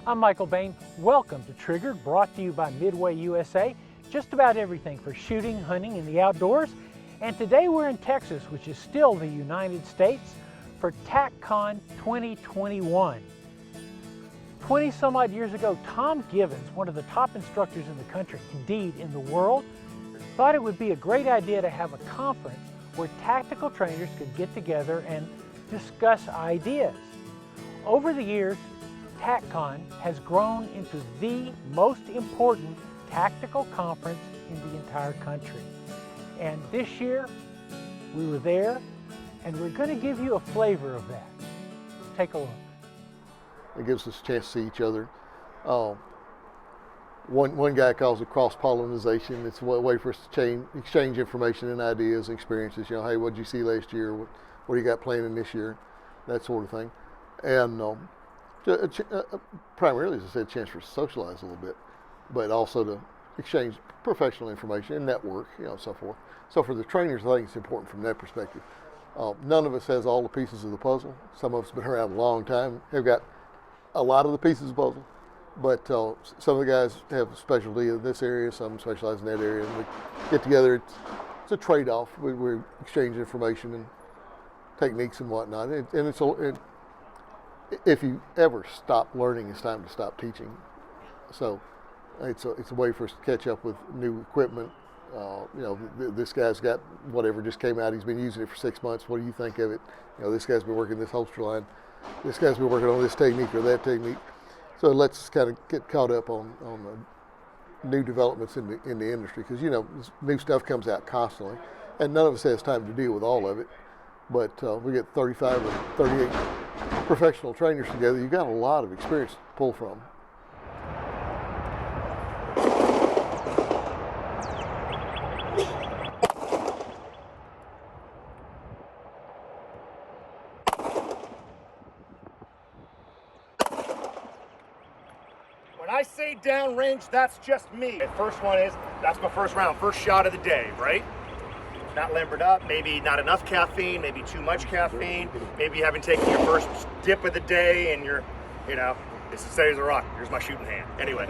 I'm Michael Bain. Welcome to Triggered, brought to you by Midway USA. Just about everything for shooting, hunting, and the outdoors. And today we're in Texas, which is still the United States, for Tac-Con 2021. 20 some odd years ago, Tom Givens, one of the top instructors in the country, indeed in the world, thought it would be a great idea to have a conference where tactical trainers could get together and discuss ideas. Over the years, Tac-Con has grown into the most important tactical conference in the entire country. And this year, we were there, and we're going to give you a flavor of that. Take a look. It gives us a chance to see each other. One guy calls it cross-pollination. It's a way for us to exchange information and ideas and experiences. You know, hey, what did you see last year? What do you got planning this year? That sort of thing. And primarily, as I said, a chance for us to socialize a little bit, but also to exchange professional information and network, you know, so forth. So for the trainers, I think it's important from that perspective. None of us has all the pieces of the puzzle. Some of us have been around a long time, have got a lot of the pieces of the puzzle, but some of the guys have a specialty in this area, some specialize in that area, and we get together. It's a trade-off. We exchange information and techniques and whatnot, if you ever stop learning, it's time to stop teaching. So it's a way for us to catch up with new equipment. You know, this guy's got whatever just came out. He's been using it for 6 months. What do you think of it? You know, this guy's been working this holster line. This guy's been working on this technique or that technique. So it lets us kind of get caught up on the new developments in the industry, because, you know, new stuff comes out constantly, and none of us has time to deal with all of it. But we get 35 or 38 professional trainers together. You've got a lot of experience to pull from. When I say downrange, that's just me. The first one is, that's my first round, first shot of the day, right? Not limbered up, maybe not enough caffeine, maybe too much caffeine, maybe you haven't taken your first dip of the day and you're, you know, it's as steady as a rock. Here's my shooting hand. Anyway,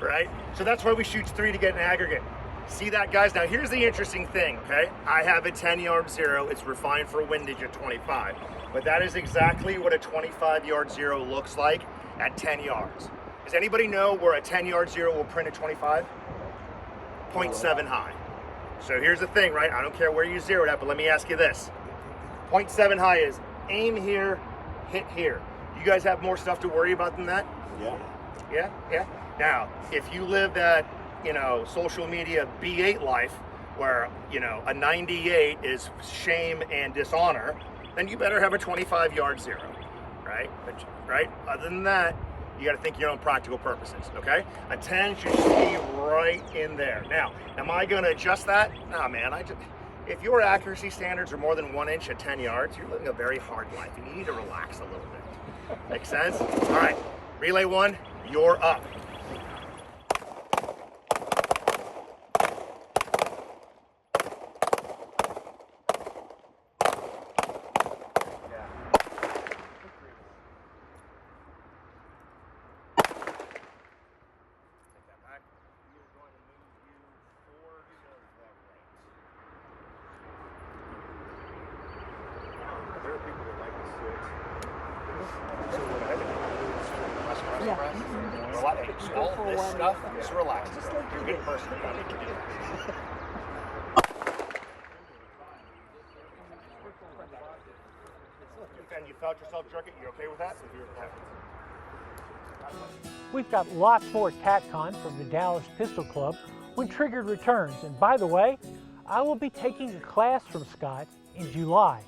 right? So that's why we shoot 3 to get an aggregate. See that, guys? Now here's the interesting thing, okay? I have a 10-yard zero. It's refined for windage at 25. But that is exactly what a 25-yard zero looks like at 10 yards. Does anybody know where a 10-yard zero will print at 25? 0.7 high. So here's the thing, right? I don't care where you zero it at, but let me ask you this. 0.7 high is aim here, hit here. You guys have more stuff to worry about than that? Yeah. Now, if you live that, you know, social media B8 life, where, you know, a 98 is shame and dishonor, then you better have a 25-yard zero, right? Right? Other than that, you got to think your own practical purposes, okay? A 10 should be right in there. Now, am I going to adjust that? Nah, man. If your accuracy standards are more than 1 inch at 10 yards, you're living a very hard life, and you need to relax a little bit. Make sense? All right. Relay 1, you're up. All this stuff, just relax. You're a good person. And you felt yourself jerk it, you okay with that? We've got lots more Tac-Con from the Dallas Pistol Club when Triggered returns. And by the way, I will be taking a class from Scott in July.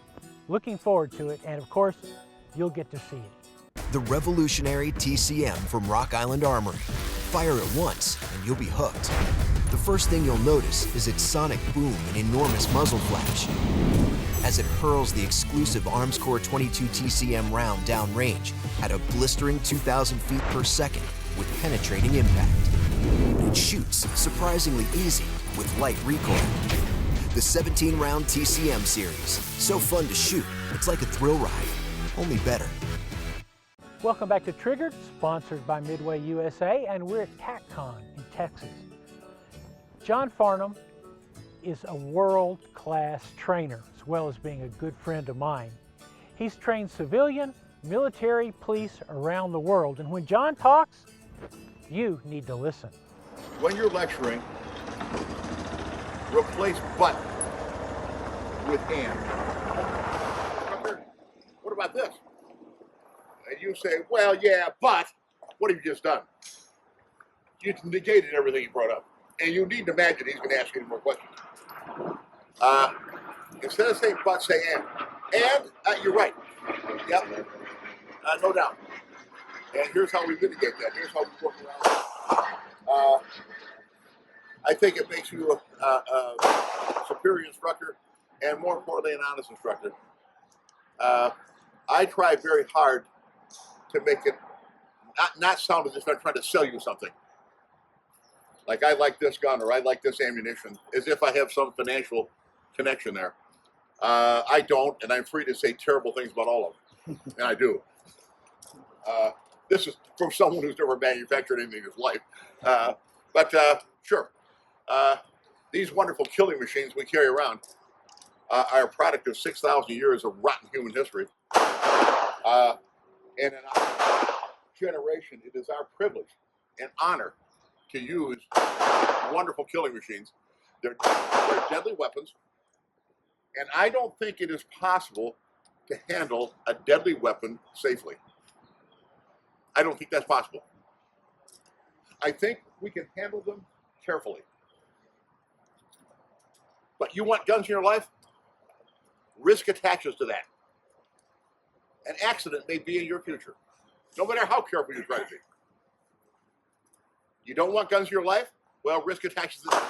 Looking forward to it, and of course, you'll get to see it. The revolutionary TCM from Rock Island Armory. Fire it once and you'll be hooked. The first thing you'll notice is its sonic boom and enormous muzzle flash as it hurls the exclusive Armscore 22 TCM round downrange at a blistering 2,000 feet per second with penetrating impact. It shoots surprisingly easy with light recoil. The 17-round TCM series, so fun to shoot, it's like a thrill ride, only better. Welcome back to Triggered, sponsored by Midway USA, and we're at Tac-Con in Texas. John Farnam is a world-class trainer, as well as being a good friend of mine. He's trained civilian, military, police around the world, and when John talks, you need to listen. When you're lecturing, replace but with and. What about this? And you say, well, yeah, but what have you just done? You negated everything you brought up. And you need to imagine he's going to ask you any more questions. Instead of saying but, say and. And you're right. Yep. No doubt. And here's how we mitigate that. Here's how we work around it. I think it makes you a superior instructor and, more importantly, an honest instructor. I try very hard to make it not sound as if I'm trying to sell you something. Like, I like this gun or I like this ammunition, as if I have some financial connection there. I don't, and I'm free to say terrible things about all of them. And I do. This is from someone who's never manufactured anything in his life. But sure. These wonderful killing machines we carry around are a product of 6,000 years of rotten human history. And in our generation, it is our privilege and honor to use wonderful killing machines. They're deadly weapons. And I don't think it is possible to handle a deadly weapon safely. I don't think that's possible. I think we can handle them carefully. But you want guns in your life? Risk attaches to that. An accident may be in your future, no matter how careful you try to be. You don't want guns in your life? Well, risk attaches to that.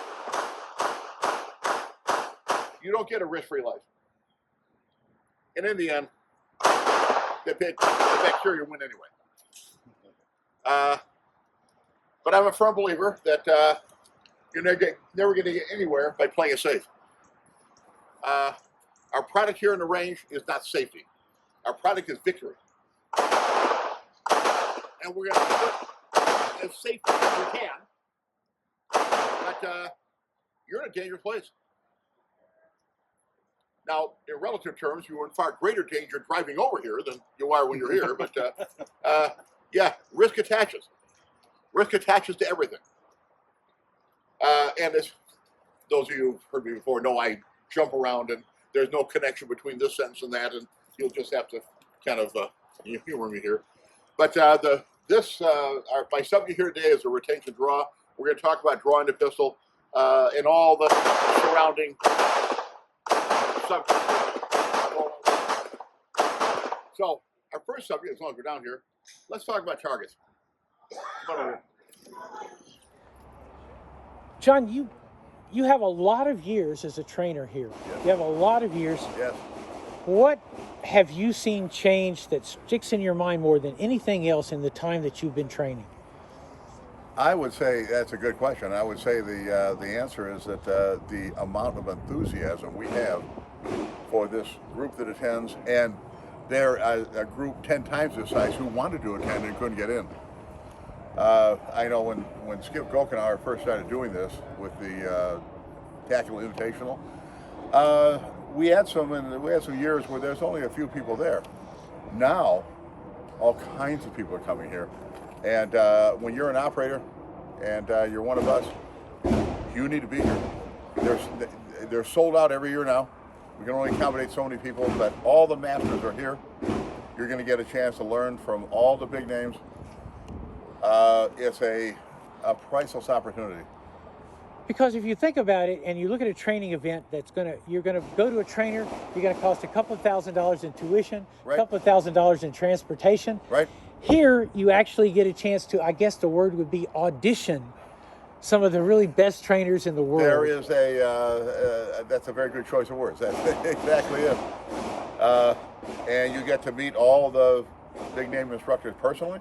You don't get a risk-free life. And in the end, the bacteria win anyway. But I'm a firm believer that you're never going to get anywhere by playing it safe. Our product here in the range is not safety. Our product is victory. And we're going to do it as safe as we can. But you're in a dangerous place. Now, in relative terms, you are in far greater danger driving over here than you are when you're here. But yeah, risk attaches. Risk attaches to everything. And as those of you who've heard me before know, I jump around and there's no connection between this sentence and that, and you'll just have to kind of humor me here. But my subject here today is a retention draw. We're going to talk about drawing the pistol and all the surrounding subjects. So our first subject, as long as we're down here, let's talk about targets. John, you have a lot of years as a trainer here. Yes. You have a lot of years. Yes. What have you seen change that sticks in your mind more than anything else in the time that you've been training? I would say that's a good question. I would say the answer is that the amount of enthusiasm we have for this group that attends, and they're a group 10 times this size who wanted to attend and couldn't get in. I know when Skip Gokenauer first started doing this with the Tactical Invitational, we had some years where there's only a few people there. Now, all kinds of people are coming here, and when you're an operator and you're one of us, you need to be here. They're sold out every year now. We can only accommodate so many people, but all the masters are here. You're going to get a chance to learn from all the big names. It's a priceless opportunity. Because if you think about it and you look at a training event you're going to go to a trainer, you're going to cost a couple of $1,000s in tuition, right. A couple of $1,000s in transportation. Right. Here, you actually get a chance to, I guess the word would be audition some of the really best trainers in the world. There is that's a very good choice of words. That's exactly it. And you get to meet all the big name instructors personally,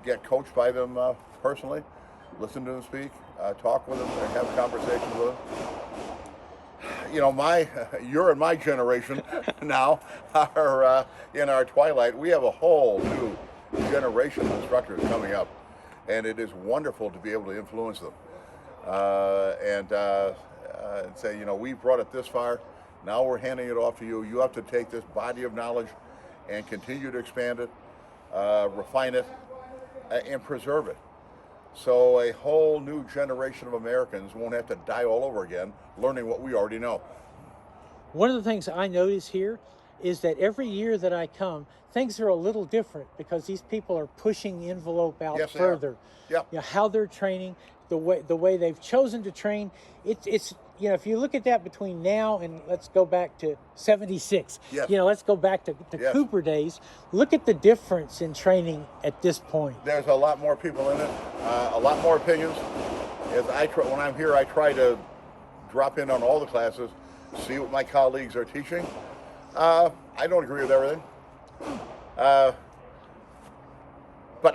get coached by them personally, listen to them speak, talk with them, and have conversations with them. you know, you're in my generation now, in our twilight. We have a whole new generation of instructors coming up, and it is wonderful to be able to influence them and say, you know, we've brought it this far. Now we're handing it off to you. You have to take this body of knowledge and continue to expand it, refine it, and preserve it. So a whole new generation of Americans won't have to die all over again learning what we already know. One of the things I notice here is that every year that I come, things are a little different because these people are pushing the envelope out Yes, they further. Yeah. You know, how they're training, the way they've chosen to train. It's you know, if you look at that between now and let's go back to 76, Yes. you know, let's go back to Yes. Cooper days, look at the difference in training at this point. There's a lot more people in it, a lot more opinions. When I'm here, I try to drop in on all the classes, see what my colleagues are teaching. I don't agree with everything, but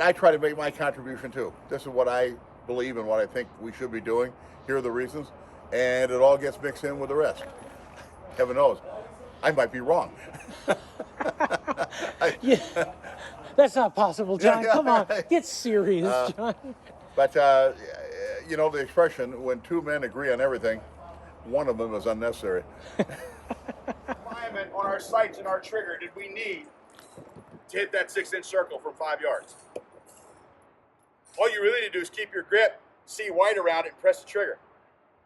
I try to make my contribution too. This is what I believe and what I think we should be doing. Here are the reasons, and it all gets mixed in with the rest. Heaven knows, I might be wrong. Yeah, that's not possible, John. Yeah, Come on, get serious, John. But you know the expression, when two men agree on everything, one of them is unnecessary. Alignment on our sights and our trigger did we need to hit that 6-inch circle from 5 yards? All you really need to do is keep your grip, see white around it, and press the trigger.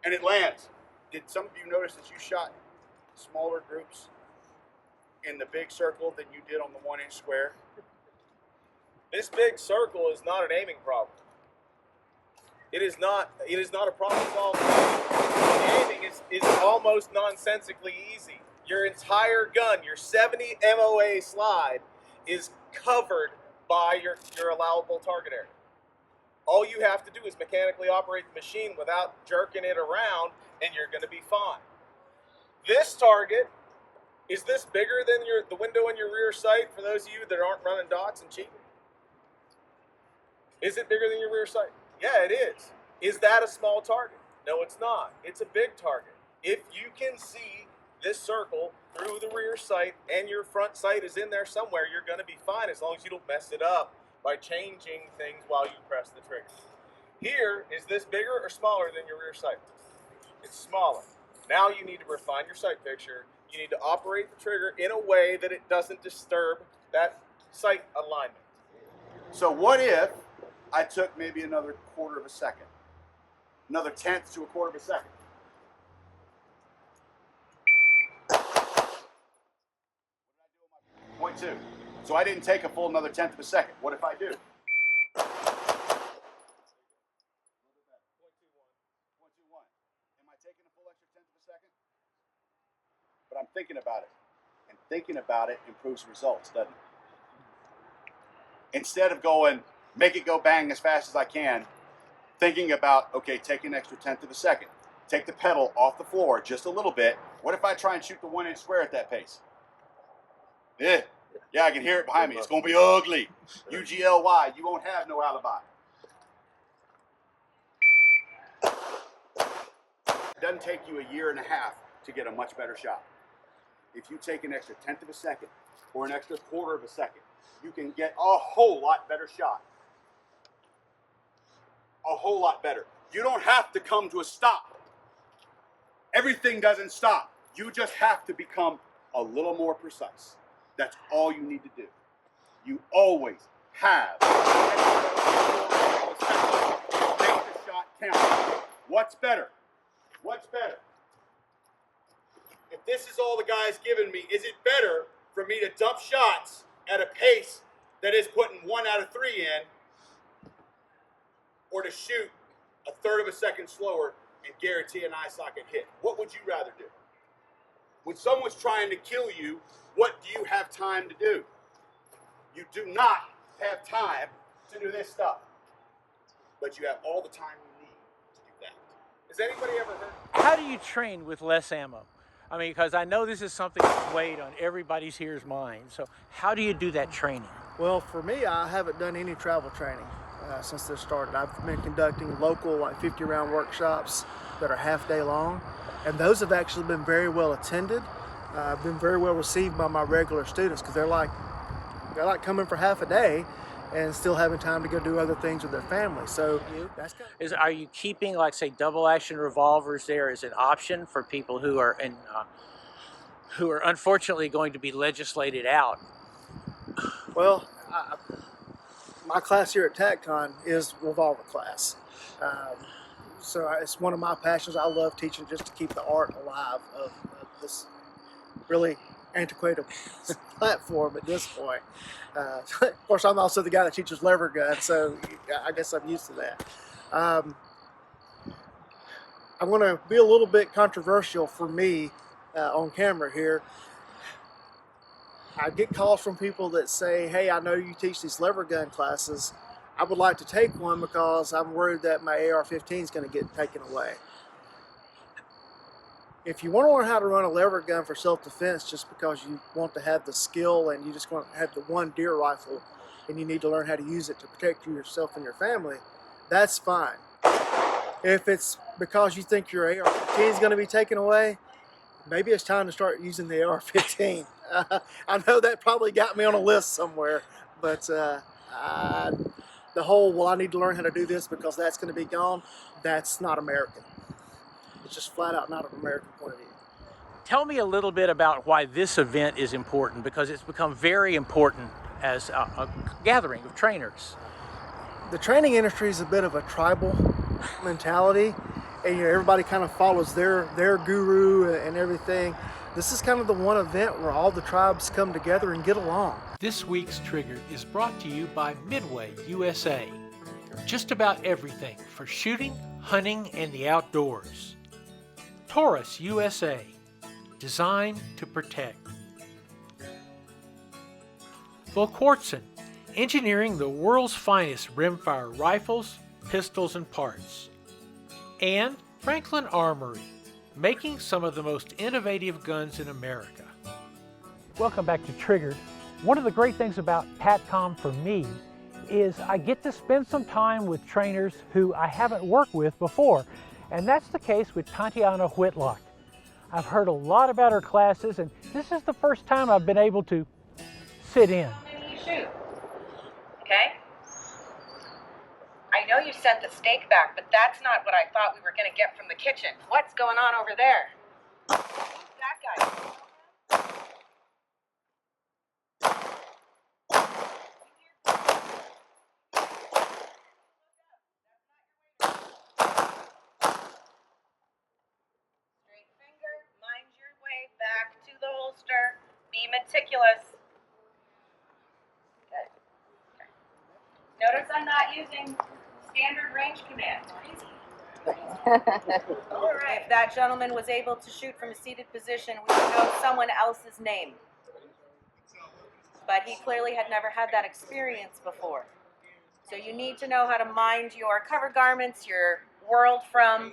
And it lands. Did some of you notice that you shot smaller groups in the big circle than you did on the 1-inch square? This big circle is not an aiming problem. It is not a problem solving. The aiming is almost nonsensically easy. Your entire gun, your 70 MOA slide, is covered by your allowable target area. All you have to do is mechanically operate the machine without jerking it around, and you're going to be fine. This target, is this bigger than the window in your rear sight for those of you that aren't running dots and cheating? Is it bigger than your rear sight? Yeah, it is. Is that a small target? No, it's not. It's a big target. If you can see this circle through the rear sight and your front sight is in there somewhere, you're going to be fine as long as you don't mess it up by changing things while you press the trigger. Here, is this bigger or smaller than your rear sight? It's smaller. Now you need to refine your sight picture. You need to operate the trigger in a way that it doesn't disturb that sight alignment. So what if I took maybe another quarter of a second? Another tenth to a quarter of a second? Point two. So I didn't take a full another tenth of a second. What if I do? 0.21. Am I taking a full extra tenth of a second? But I'm thinking about it. And thinking about it improves results, doesn't it? Instead of going, make it go bang as fast as I can, thinking about, okay, take an extra tenth of a second. Take the pedal off the floor just a little bit. What if I try and shoot the 1-inch square at that pace? Yeah, I can hear it behind me. It's going to be ugly. UGLY, you won't have no alibi. It doesn't take you a year and a half to get a much better shot. If you take an extra tenth of a second or an extra quarter of a second, you can get a whole lot better shot. A whole lot better. You don't have to come to a stop. Everything doesn't stop. You just have to become a little more precise. That's all you need to do. You always have. Make the shot count. What's better? What's better? If this is all the guy's given me, is it better for me to dump shots at a pace that is putting 1 out of 3 in, or to shoot a third of a second slower and guarantee an eye socket hit? What would you rather do? When someone's trying to kill you, what do you have time to do? You do not have time to do this stuff. But you have all the time you need to do that. Has anybody ever heard? How do you train with less ammo? I mean, because I know this is something that's weighed on everybody's here's mind. So how do you do that training? Well, for me, I haven't done any travel training since this started. I've been conducting local, like 50-round workshops that are half day long, and those have actually been very well attended, been very well received by my regular students, because they're like coming for half a day and still having time to go do other things with their family. So that's kind of... Are you keeping, like, say, double action revolvers there as an option for people who are unfortunately going to be legislated out? Well, my class here at Tac-Con is revolver class. So it's one of my passions. I love teaching just to keep the art alive of this really antiquated platform at this point. Of course, I'm also the guy that teaches lever gun, so I guess I'm used to that. I'm going to be a little bit controversial for me on camera here. I get calls from people that say, hey, I know you teach these lever gun classes. I would like to take one because I'm worried that my AR-15 is going to get taken away. If you want to learn how to run a lever gun for self-defense just because you want to have the skill and you just want to have the one deer rifle and you need to learn how to use it to protect yourself and your family, that's fine. If it's because you think your AR-15 is going to be taken away, maybe it's time to start using the AR-15. I know that probably got me on a list somewhere, but the whole, well, I need to learn how to do this because that's going to be gone, that's not American. It's just flat out not an American point of view. Tell me a little bit about why this event is important, because it's become very important as a gathering of trainers. The training industry is a bit of a tribal mentality, and everybody kind of follows their guru and everything. This is kind of the one event where all the tribes come together and get along. This week's Triggered is brought to you by Midway USA. Just about everything for shooting, hunting, and the outdoors. Taurus USA, designed to protect. Volquartsen, engineering the world's finest rimfire rifles, pistols, and parts. And Franklin Armory, making some of the most innovative guns in America. Welcome back to Triggered. One of the great things about Tac-Con for me is I get to spend some time with trainers who I haven't worked with before, and that's the case with Tatiana Whitlock. I've heard a lot about her classes, and this is the first time I've been able to sit in. You shoot, okay? I know you sent the steak back, but that's not what I thought we were going to get from the kitchen. What's going on over there? Who's that guy? Straight finger, mind your way back to the holster. Be meticulous. Good. Okay. Notice I'm not using standard range command. All right. If that gentleman was able to shoot from a seated position, we would know someone else's name. But he clearly had never had that experience before. So you need to know how to mind your cover garments, your world from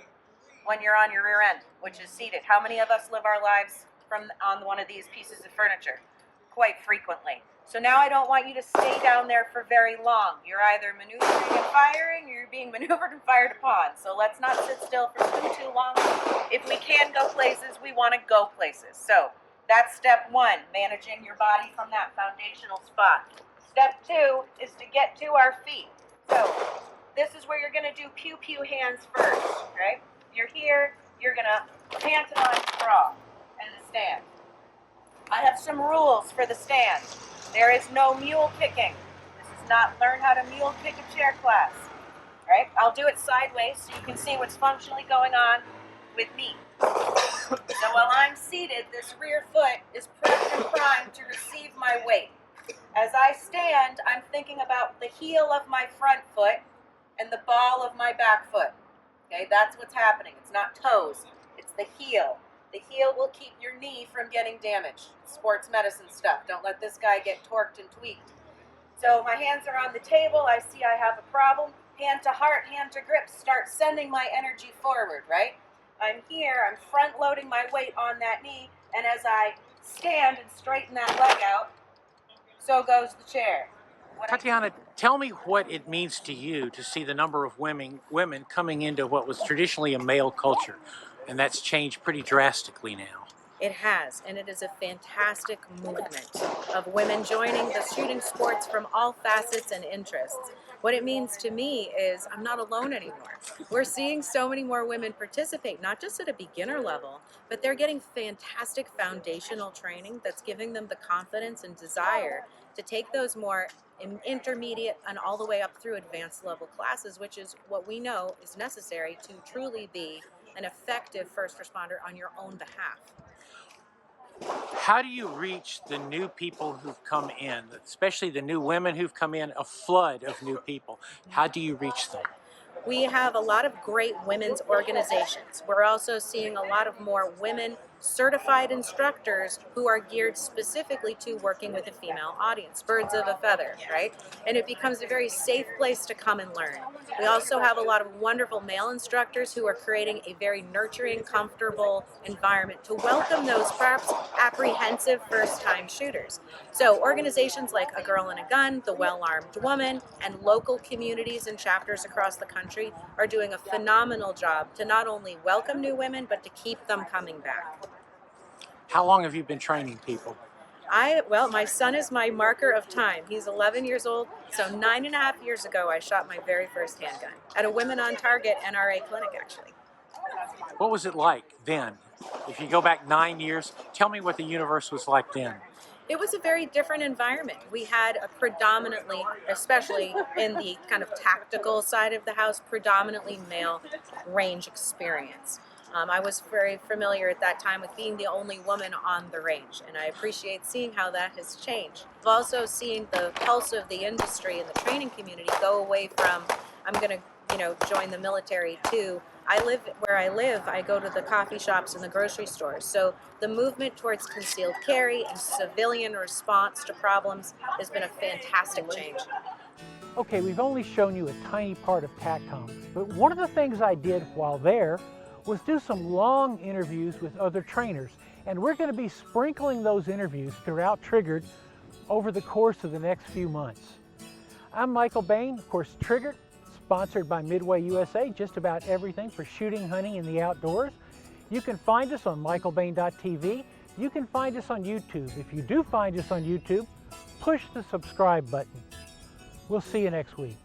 when you're on your rear end, which is seated. How many of us live our lives on one of these pieces of furniture? Quite frequently. So now I don't want you to stay down there for very long. You're either maneuvering and firing, or you're being maneuvered and fired upon. So let's not sit still for too long. If we can go places, we want to go places. So that's step one, managing your body from that foundational spot. Step two is to get to our feet. So this is where you're going to do pew-pew hands first, right? You're here, you're going to pant it on crawl and the stand. I have some rules for the stand. There is no mule kicking. This is not learn how to mule kick a chair class. Right? I'll do it sideways so you can see what's functionally going on with me. So while I'm seated, this rear foot is prepped and primed to receive my weight. As I stand, I'm thinking about the heel of my front foot and the ball of my back foot. Okay, that's what's happening. It's not toes, it's the heel. The heel will keep your knee from getting damaged. Sports medicine stuff. Don't let this guy get torqued and tweaked. So my hands are on the table. I see I have a problem. Hand to heart, hand to grip. Start sending my energy forward, right? I'm here. I'm front loading my weight on that knee. And as I stand and straighten that leg out, so goes the chair. Tatiana, tell me what it means to you to see the number of women coming into what was traditionally a male culture, and that's changed pretty drastically now. It has, and it is a fantastic movement of women joining the shooting sports from all facets and interests. What it means to me is I'm not alone anymore. We're seeing so many more women participate, not just at a beginner level, but they're getting fantastic foundational training that's giving them the confidence and desire to take those more intermediate and all the way up through advanced level classes, which is what we know is necessary to truly be an effective first responder on your own behalf. How do you reach the new people who've come in, especially the new women who've come in, a flood of new people? How do you reach them? We have a lot of great women's organizations. We're also seeing a lot of more women certified instructors who are geared specifically to working with a female audience, birds of a feather, right? And it becomes a very safe place to come and learn. We also have a lot of wonderful male instructors who are creating a very nurturing, comfortable environment to welcome those perhaps apprehensive first-time shooters. So organizations like A Girl and a Gun, The Well-Armed Woman, and local communities and chapters across the country are doing a phenomenal job to not only welcome new women, but to keep them coming back. How long have you been training people? Well, my son is my marker of time. He's 11 years old, so 9.5 years ago I shot my very first handgun at a Women on Target NRA clinic, actually. What was it like then? If you go back 9 years, tell me what the universe was like then. It was a very different environment. We had a predominantly, especially in the kind of tactical side of the house, predominantly male range experience. I was very familiar at that time with being the only woman on the range, and I appreciate seeing how that has changed. I've also seen the pulse of the industry and the training community go away from, I'm going to, join the military, to, I live where I live, I go to the coffee shops and the grocery stores. So the movement towards concealed carry and civilian response to problems has been a fantastic change. Okay, we've only shown you a tiny part of Tac-Con, but one of the things I did while there was do some long interviews with other trainers, and we're going to be sprinkling those interviews throughout Triggered over the course of the next few months. I'm Michael Bain, of course Triggered, sponsored by Midway USA, just about everything for shooting, hunting, and the outdoors. You can find us on michaelbain.tv. You can find us on YouTube. If you do find us on YouTube, push the subscribe button. We'll see you next week.